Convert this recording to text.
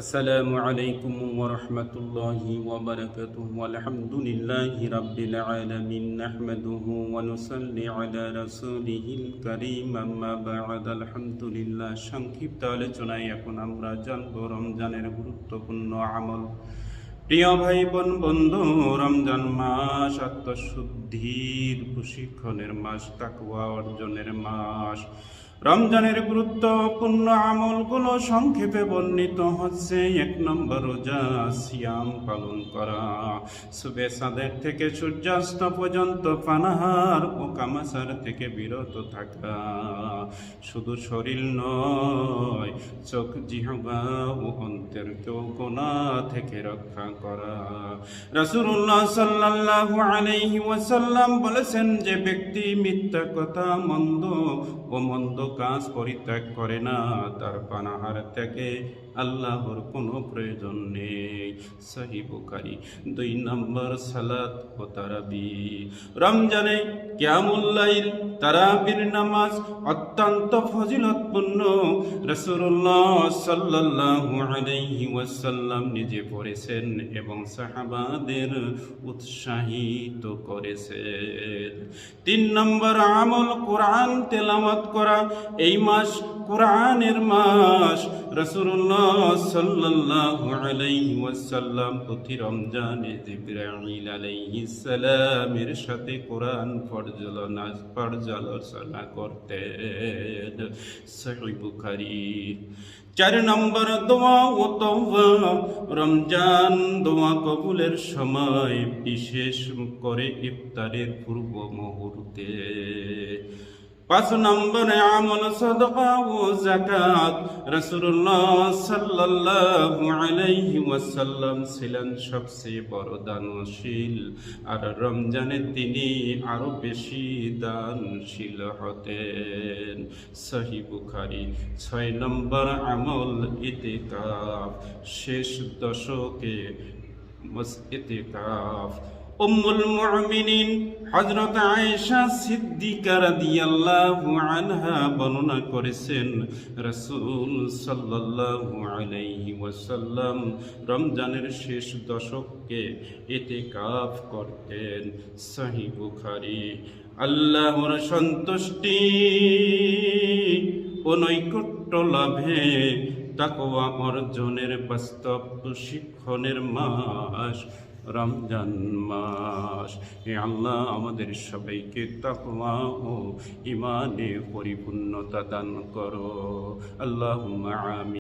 আসসালামু আলাইকুম ওয়া রাহমাতুল্লাহি ওয়া বারাকাতুহু আলহামদুলিল্লাহি রাব্বিল আলামিন নাহমাদুহু ওয়া নুসাল্লি আলা রাসূলিহিল কারীম আম্মা বা'দ আলহামদুলিল্লাহ। সংক্ষিপ্ত আলোচনায় এখন আমরা জানব রমজানের গুরুত্বপূর্ণ আমল। প্রিয় ভাই বোন বন্ধু, রমজান মাস আত্মশুদ্ধির প্রশিক্ষণের মাস, তাকওয়া অর্জনের মাস। রমজানের গুরুত্বপূর্ণ আমলগুলো সংক্ষেপে বর্ণিত হচ্ছে: 1 নম্বর, রোজা সিয়াম পালন করা। সুবে সাদেক থেকে সূর্যাস্ত পর্যন্ত পানাহার ও কামাসার থেকে বিরত থাকা। শুধু শরীর নয়, চোখ, জিহ্বা ও অন্তরকেও গুনাহ থেকে রক্ষা করা। রাসূলুল্লাহ সাল্লাল্লাহু আলাইহি ওয়াসাল্লাম বলেছেন, যে ব্যক্তি মিথ্যা কথা, মন্দ কাজ পরিত্যাগ করে না, তার পানাহার থেকে আল্লাহর কোনো প্রয়োজন নেই। সহিহ বুখারী। 2 নম্বর, সালাত ও তারাবিহ। রমজানে কিয়ামুল লাইল, তারাবির নামাজ অত্যন্ত ফজিলতপূর্ণ। রাসূলুল্লাহ সাল্লাল্লাহু আলাইহি ওয়াসাল্লাম নিজে পড়েছেন এবং সাহাবাদের উৎসাহিত করেছেন। 3 নম্বর আমল, কোরআন তেলাওয়াত করা। এই মাস কোরআনের মাস। রাসূলুল্লাহ সাল্লাল্লাহু আলাইহি ওয়াসাল্লাম প্রতি রমজানে জিবরাইল আলাইহিস সালামের সাথে কোরআন পর্যালোচনা করতেন। সহিহ বুখারী। 4 নম্বর, দোয়া ও তওবা। রমজান দোয়া কবুলের সময়, বিশেষ করে ইফতারের পূর্ব মুহূর্তে। 5 নম্বরে আমল, সাদাকা ও যাকাত। রাসূলুল্লাহ সাল্লাল্লাহু আলাইহি ওয়াসাল্লাম ছিলেন সবচেয়ে বড় দানশীল, আর রমজানে তিনি আরো বেশি দানশীল হতেন। সহিহ বুখারী। 6 নম্বর আমল, ইতিকাফ। শেষ দশকে ইতিকাফ। উম্মুল মুমিনিন হযরত আয়েশা সিদ্দিকা রাদিয়াল্লাহু আনহা বর্ণনা করেছেন, রাসূল সাল্লাল্লাহু আলাইহি ওয়াসাল্লাম রমজানের শেষ দশকে ইতিকাফ করতেন। সহিহ বুখারী। আল্লাহর সন্তুষ্টি ও নৈকট্য লাভে তাকওয়া অর্জনের বাস্তব প্রশিক্ষণের মাস রমজান মাস। হে আল্লাহ, আমাদের সবাইকে তাকওয়া ও ঈমানে পরিপূর্ণতা দান করো। আল্লাহুম্মা আমিন।